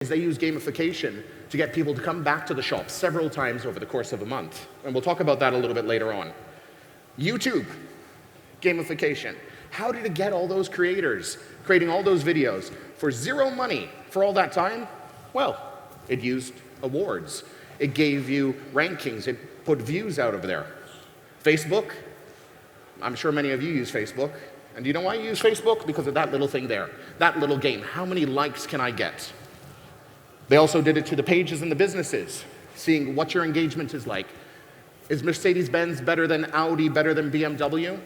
is they use gamification to get people to come back to the shop several times over the course of a month. And we'll talk about that a little bit later on. YouTube, gamification. How did it get all those creators creating all those videos for zero money for all that time? Well, it used awards. It gave you rankings. It put views out over there. Facebook, I'm sure many of you use Facebook. And do you know why you use Facebook? Because of that little thing there, that little game. How many likes can I get? They also did it to the pages and the businesses, seeing what your engagement is like. Is Mercedes-Benz better than Audi, better than BMW?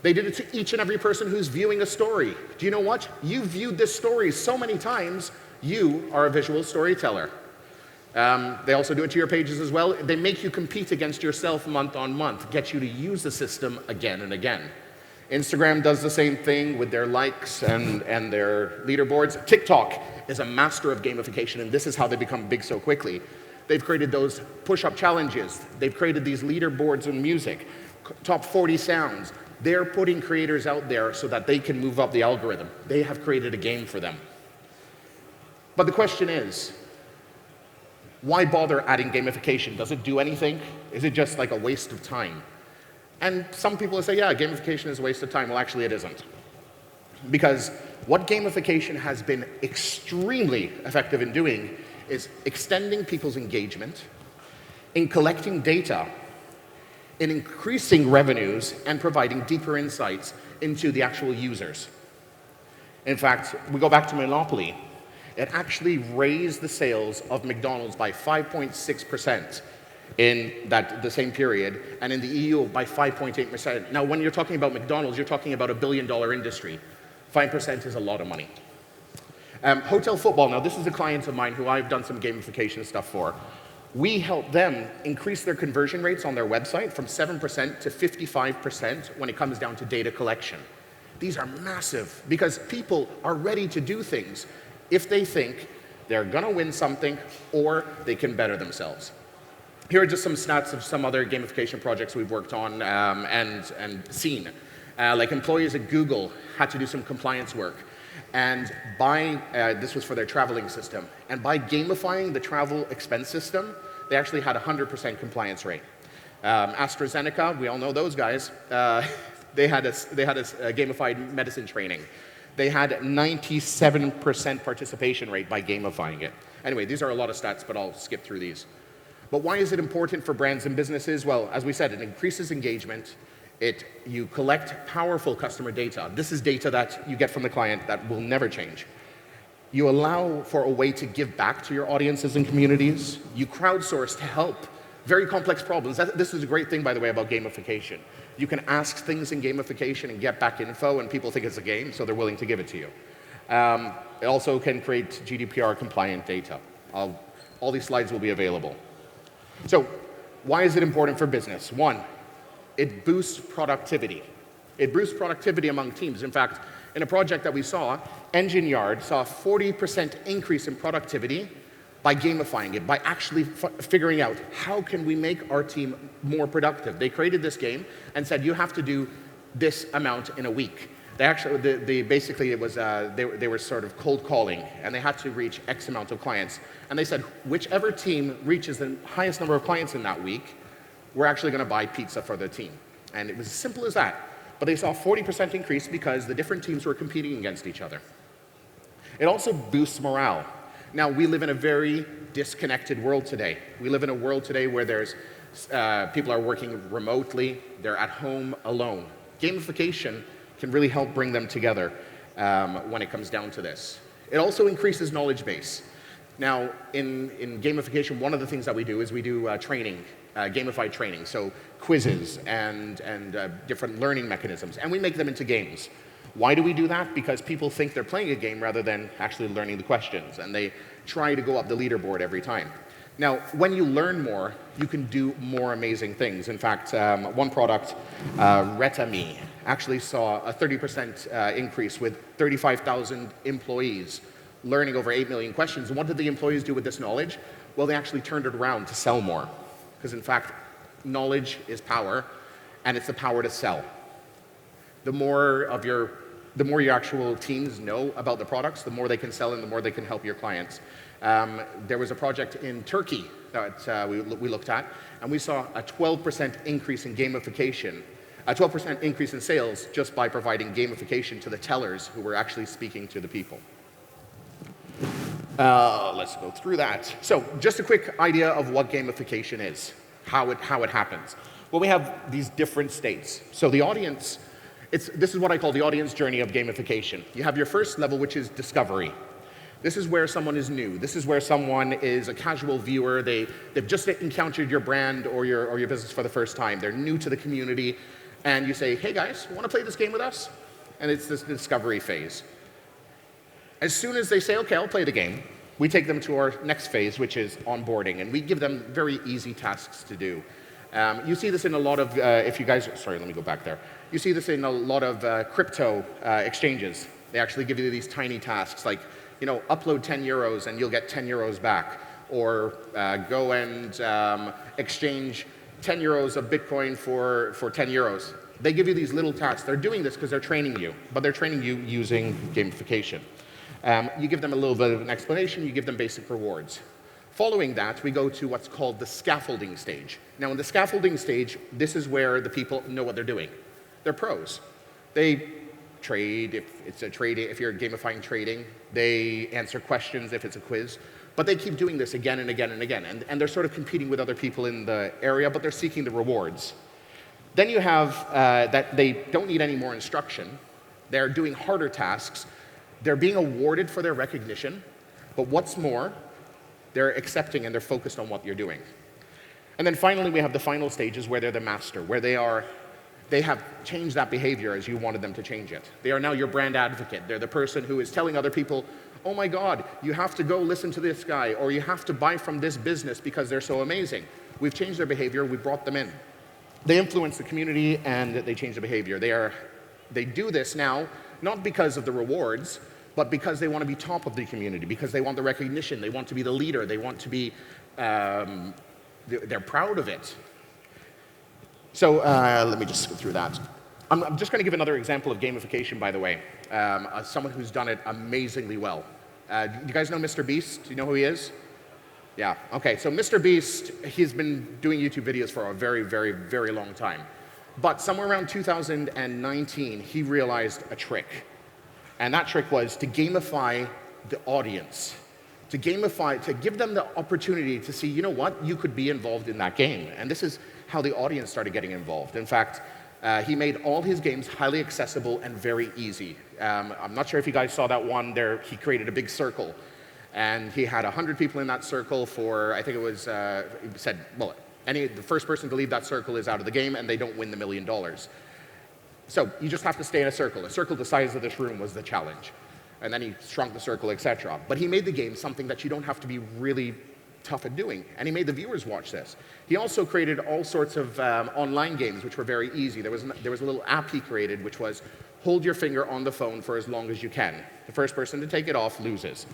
They did it to each and every person who's viewing a story. Do you know what? You viewed this story so many times, you are a visual storyteller. They also do it to your pages as well. They make you compete against yourself month on month, get you to use the system again and again. Instagram does the same thing with their likes and their leaderboards. TikTok is a master of gamification, and this is how they become big so quickly. They've created those push-up challenges. They've created these leaderboards in music, top 40 sounds. They're putting creators out there so that they can move up the algorithm. They have created a game for them. But the question is, why bother adding gamification? Does it do anything? Is it just like a waste of time? And some people will say, yeah, gamification is a waste of time. Well, actually, it isn't. Because what gamification has been extremely effective in doing is extending people's engagement, in collecting data, in increasing revenues, and providing deeper insights into the actual users. In fact, we go back to Monopoly. It actually raised the sales of McDonald's by 5.6% in the same period, and in the EU by 5.8%. Now, when you're talking about McDonald's, you're talking about $1 billion industry. 5% is a lot of money. Hotel Football, now this is a client of mine who I've done some gamification stuff for. We help them increase their conversion rates on their website from 7% to 55% when it comes down to data collection. These are massive because people are ready to do things if they think they're gonna win something or they can better themselves. Here are just some stats of some other gamification projects we've worked on and seen. Like employees at Google had to do some compliance work. And this was for their traveling system. And by gamifying the travel expense system, they actually had a 100% compliance rate. AstraZeneca, we all know those guys, they had a gamified medicine training. They had 97% participation rate by gamifying it. Anyway, these are a lot of stats, but I'll skip through these. But why is it important for brands and businesses? Well, as we said, it increases engagement. You collect powerful customer data. This is data that you get from the client that will never change. You allow for a way to give back to your audiences and communities. You crowdsource to help very complex problems. This is a great thing, by the way, about gamification. You can ask things in gamification and get back info, and people think it's a game, so they're willing to give it to you. It also can create GDPR-compliant data. All these slides will be available. So, why is it important for business? One, it boosts productivity. It boosts productivity among teams. In fact, in a project that we saw, Engine Yard saw a 40% increase in productivity by gamifying it, by actually figuring out how can we make our team more productive. They created this game and said, you have to do this amount in a week. They actually, basically, it was they were sort of cold calling, and they had to reach X amount of clients. And they said, whichever team reaches the highest number of clients in that week, we're actually going to buy pizza for the team. And it was as simple as that. But they saw a 40% increase because the different teams were competing against each other. It also boosts morale. Now, we live in a very disconnected world today. We live in a world today where people are working remotely, they're at home alone. Gamification can really help bring them together when it comes down to this. It also increases knowledge base. Now, in gamification, one of the things that we do is we do training, gamified training, so quizzes and different learning mechanisms, and we make them into games. Why do we do that? Because people think they're playing a game rather than actually learning the questions, and they try to go up the leaderboard every time. Now, when you learn more, you can do more amazing things. In fact, one product, RetaMe, actually saw a 30% increase with 35,000 employees learning over 8 million questions. And what did the employees do with this knowledge? Well, they actually turned it around to sell more. Because in fact, knowledge is power, and it's the power to sell. The more of your the more your actual teams know about the products, the more they can sell and the more they can help your clients. There was a project in Turkey that we looked at, and we saw a 12% increase in gamification, a 12% increase in sales just by providing gamification to the tellers who were actually speaking to the people. Let's go through that. So just a quick idea of what gamification is, how it happens. Well, we have these different states. So the audience, this is what I call the audience journey of gamification. You have your first level, which is discovery. This is where someone is new. This is where someone is a casual viewer. They've just encountered your brand or your business for the first time. They're new to the community. And you say, hey guys, want to play this game with us? And it's this discovery phase. As soon as they say, okay, I'll play the game, we take them to our next phase, which is onboarding. And we give them very easy tasks to do. You see this in a lot of, sorry, let me go back there. You see this in a lot of crypto exchanges. They actually give you these tiny tasks like, upload 10 euros and you'll get 10 euros back. Or go and exchange 10 euros of Bitcoin for 10 euros. They give you these little tasks. They're doing this because they're training you, but they're training you using gamification. You give them a little bit of an explanation, you give them basic rewards. Following that, we go to what's called the scaffolding stage. Now, in the scaffolding stage, this is where the people know what they're doing. They're pros. They trade, if you're gamifying trading. They answer questions if it's a quiz. But they keep doing this again and again and again. And they're sort of competing with other people in the area, but they're seeking the rewards. Then you have that they don't need any more instruction. They're doing harder tasks. They're being awarded for their recognition. But what's more, they're accepting and they're focused on what you're doing. And then finally, we have the final stages where they're the master, where they have changed that behavior as you wanted them to change it. They are now your brand advocate. They're the person who is telling other people, oh my God, you have to go listen to this guy, or you have to buy from this business because they're so amazing. We've changed their behavior, we brought them in. They influence the community and they change the behavior. They do this now, not because of the rewards, but because they want to be top of the community, because they want the recognition, they want to be the leader, they want to be, they're proud of it. So let me just go through that. I'm just going to give another example of gamification, by the way. Someone who's done it amazingly well. Do you guys know Mr. Beast? Do you know who he is? Yeah, okay, so Mr. Beast, he's been doing YouTube videos for a very, very, very long time. But somewhere around 2019, he realized a trick. And that trick was to gamify the audience. To give them the opportunity to see, you know what, you could be involved in that game. And this is how the audience started getting involved. In fact, he made all his games highly accessible and very easy. I'm not sure if you guys saw that one there. He created a big circle. And he had 100 people in that circle for, I think it was, he said, well, the first person to leave that circle is out of the game and they don't win the $1 million. So you just have to stay in a circle. A circle the size of this room was the challenge. And then he shrunk the circle, etc. But he made the game something that you don't have to be really tough at doing. And he made the viewers watch this. He also created all sorts of online games, which were very easy. There was a little app he created, which was hold your finger on the phone for as long as you can. The first person to take it off loses.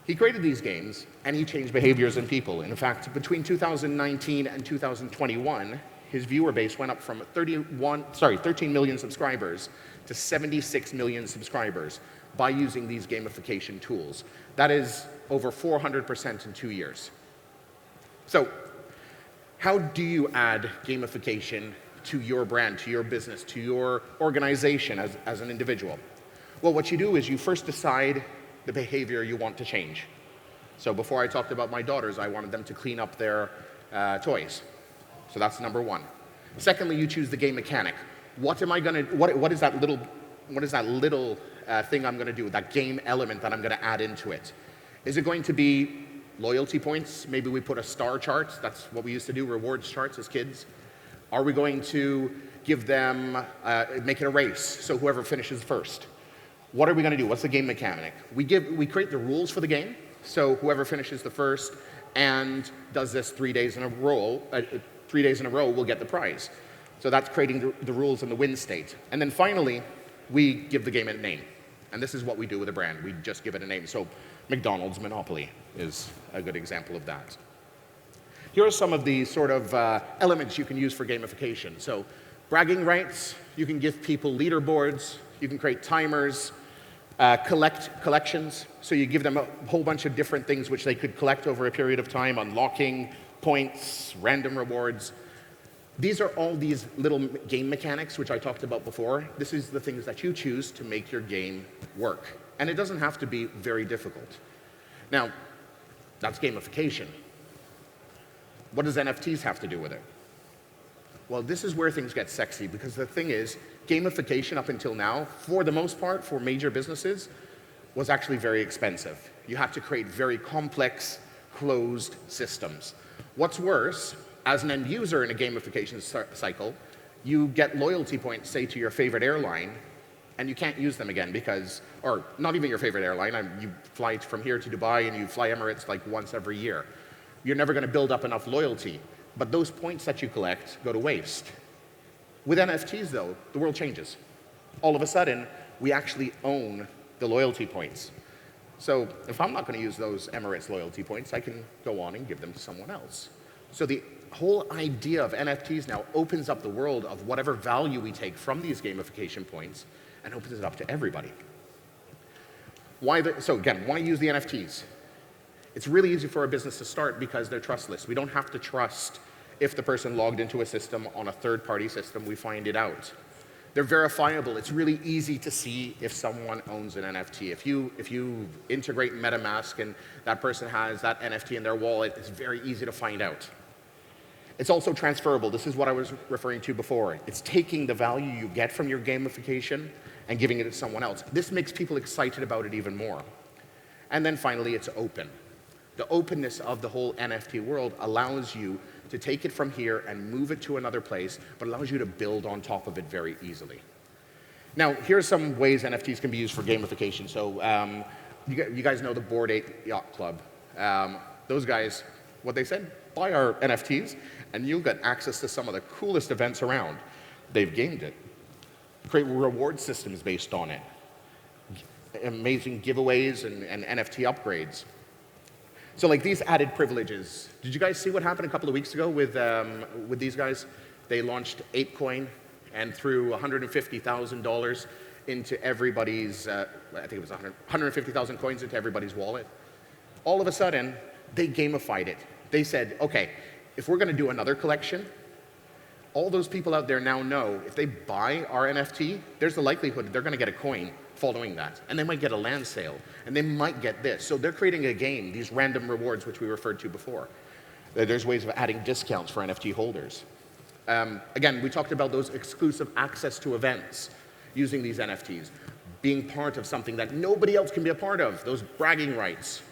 He created these games, and he changed behaviors in people. In fact, between 2019 and 2021, his viewer base went up from 13 million subscribers to 76 million subscribers by using these gamification tools. That is over 400% in 2 years. So, how do you add gamification to your brand, to your business, to your organization as an individual? Well, what you do is you first decide the behavior you want to change. So before I talked about my daughters, I wanted them to clean up their toys. So that's number one. Secondly, you choose the game mechanic. What is that little thing I'm going to do, that game element that I'm going to add into it? Is it going to be loyalty points? Maybe we put a star chart. That's what we used to do, rewards charts as kids. Are we going to give them, make it a race, so whoever finishes first? What are we going to do? What's the game mechanic? We create the rules for the game, so whoever finishes the first and does this 3 days in a row, will get the prize. So that's creating the rules in the win state. And then finally, we give the game a name. And this is what we do with a brand. We just give it a name. So McDonald's Monopoly is a good example of that. Here are some of the sort of elements you can use for gamification. So bragging rights, You can give people leaderboards. You can create timers, collections. So you give them a whole bunch of different things which they could collect over a period of time, unlocking points, random rewards. These are all these little game mechanics which I talked about before. This is the things that you choose to make your game work. And it doesn't have to be very difficult. Now, that's gamification. What does NFTs have to do with it? Well, this is where things get sexy, because the thing is, gamification up until now, for the most part, for major businesses, was actually very expensive. You have to create very complex, closed systems. What's worse, as an end user in a gamification cycle, you get loyalty points, say, to your favorite airline, and you can't use them again because, or not even your favorite airline, you fly from here to Dubai and you fly Emirates like once every year. You're never going to build up enough loyalty. But those points that you collect go to waste. With NFTs, though, the world changes. All of a sudden, we actually own the loyalty points. So if I'm not going to use those Emirates loyalty points, I can go on and give them to someone else. So the whole idea of NFTs now opens up the world of whatever value we take from these gamification points and opens it up to everybody. So again, why use the NFTs? It's really easy for a business to start because they're trustless. We don't have to trust if the person logged into a system on a third-party system, we find it out. They're verifiable. It's really easy to see if someone owns an NFT. If you integrate MetaMask and that person has that NFT in their wallet, it's very easy to find out. It's also transferable. This is what I was referring to before. It's taking the value you get from your gamification and giving it to someone else. This makes people excited about it even more. And then finally, it's open. The openness of the whole NFT world allows you to take it from here and move it to another place, but allows you to build on top of it very easily. Now, here's some ways NFTs can be used for gamification. So you guys know the Bored Ape Yacht Club. Those guys, what they said, buy our NFTs, and you'll get access to some of the coolest events around. They've gamed it. Create reward systems based on it. Amazing giveaways and NFT upgrades. So like these added privileges, did you guys see what happened a couple of weeks ago with these guys? They launched ApeCoin and threw $150,000 into everybody's, I think it was 150,000 coins into everybody's wallet. All of a sudden, they gamified it. They said, okay, if we're going to do another collection, all those people out there now know if they buy our NFT, there's the likelihood they're going to get a coin following that. And they might get a land sale. And they might get this. So they're creating a game, these random rewards, which we referred to before. There's ways of adding discounts for NFT holders. Again, we talked about those exclusive access to events using these NFTs, being part of something that nobody else can be a part of, those bragging rights.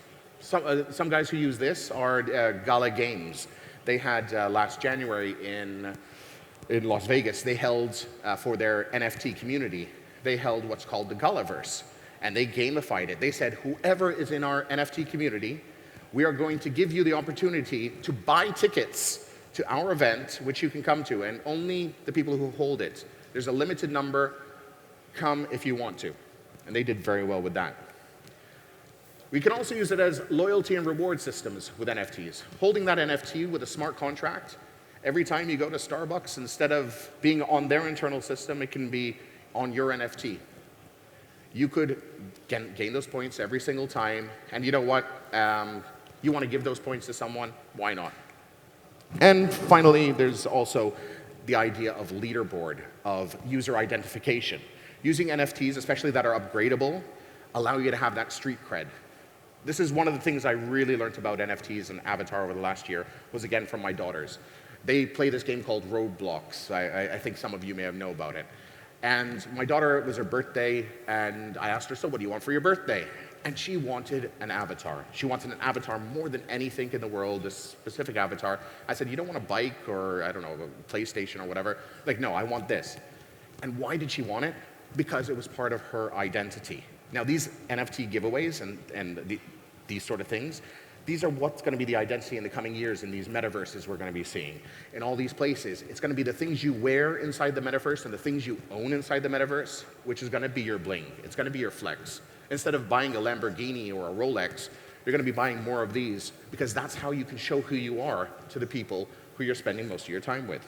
Some guys who use this are Gala Games. They had last January in Las Vegas, they held for their NFT community, they held what's called the Galaverse, and they gamified it. They said, whoever is in our NFT community, we are going to give you the opportunity to buy tickets to our event, which you can come to, and only the people who hold it. There's a limited number. Come if you want to. And they did very well with that. We can also use it as loyalty and reward systems with NFTs. Holding that NFT with a smart contract, every time you go to Starbucks, instead of being on their internal system, it can be on your NFT. You could gain those points every single time, and you know what? You want to give those points to someone, why not? And finally, there's also the idea of leaderboard, of user identification. Using NFTs, especially that are upgradable, allow you to have that street cred. This is one of the things I really learned about NFTs and Avatar over the last year, was again from my daughters. They play this game called Roblox. I think some of you may have known about it. And my daughter, it was her birthday, and I asked her, so what do you want for your birthday? And she wanted an avatar. She wanted an avatar more than anything in the world, this specific avatar. I said, you don't want a bike or, I don't know, a PlayStation or whatever? Like, no, I want this. And why did she want it? Because it was part of her identity. Now, these NFT giveaways and these sort of things, these are what's going to be the identity in the coming years in these metaverses we're going to be seeing. In all these places, it's going to be the things you wear inside the metaverse and the things you own inside the metaverse, which is going to be your bling. It's going to be your flex. Instead of buying a Lamborghini or a Rolex, you're going to be buying more of these because that's how you can show who you are to the people who you're spending most of your time with.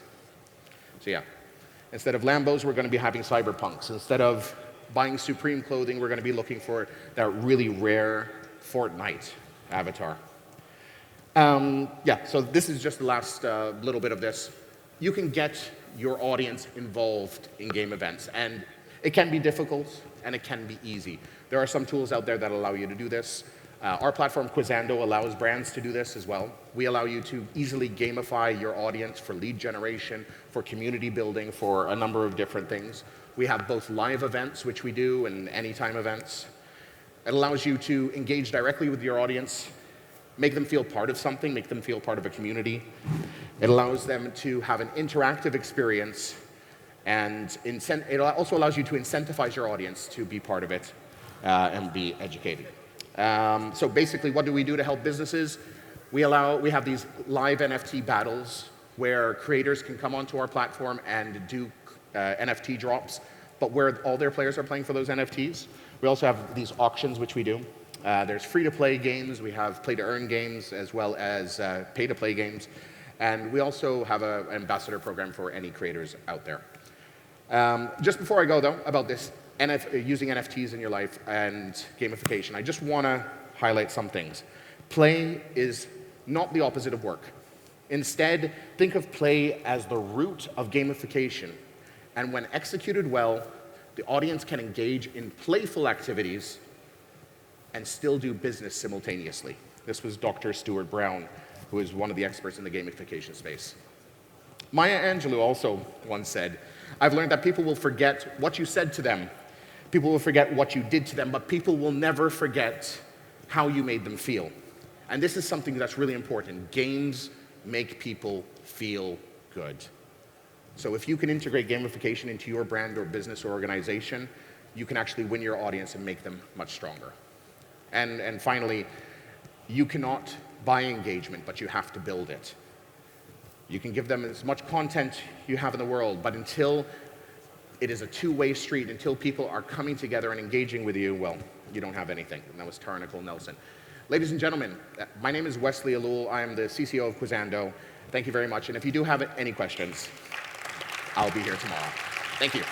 So yeah, Instead of Lambos, we're going to be having cyberpunks. Instead of buying Supreme clothing, we're going to be looking for that really rare Fortnite avatar. Yeah, so this is just the last little bit of this. You can get your audience involved in game events, and it can be difficult and it can be easy. There are some tools out there that allow you to do this. Our platform, Quizando, allows brands to do this as well. We allow you to easily gamify your audience for lead generation, for community building, for a number of different things. We have both live events, which we do, and anytime events. It allows you to engage directly with your audience, make them feel part of something, make them feel part of a community. It allows them to have an interactive experience, and it also allows you to incentivize your audience to be part of it and be educated. So basically, what do we do to help businesses? We have these live NFT battles where creators can come onto our platform and do NFT drops, but where all their players are playing for those NFTs. We also have these auctions, which we do. There's free-to-play games, we have play-to-earn games, as well as pay-to-play games. And we also have an ambassador program for any creators out there. Just before I go, though, about this using NFTs in your life and gamification, I just want to highlight some things. Play is not the opposite of work. Instead, think of play as the root of gamification. And when executed well, the audience can engage in playful activities and still do business simultaneously. This was Dr. Stuart Brown, who is one of the experts in the gamification space. Maya Angelou also once said, "I've learned that people will forget what you said to them. People will forget what you did to them, but people will never forget how you made them feel." And this is something that's really important. Games make people feel good. So if you can integrate gamification into your brand or business or organization, you can actually win your audience and make them much stronger. And finally, you cannot buy engagement, but you have to build it. You can give them as much content you have in the world, but until it is a two-way street, until people are coming together and engaging with you, well, you don't have anything. And that was Tara Nicole Nelson. Ladies and gentlemen, my name is Wesley Ellul. I am the CCO of Quizando. Thank you very much. And if you do have any questions, I'll be here tomorrow. Thank you.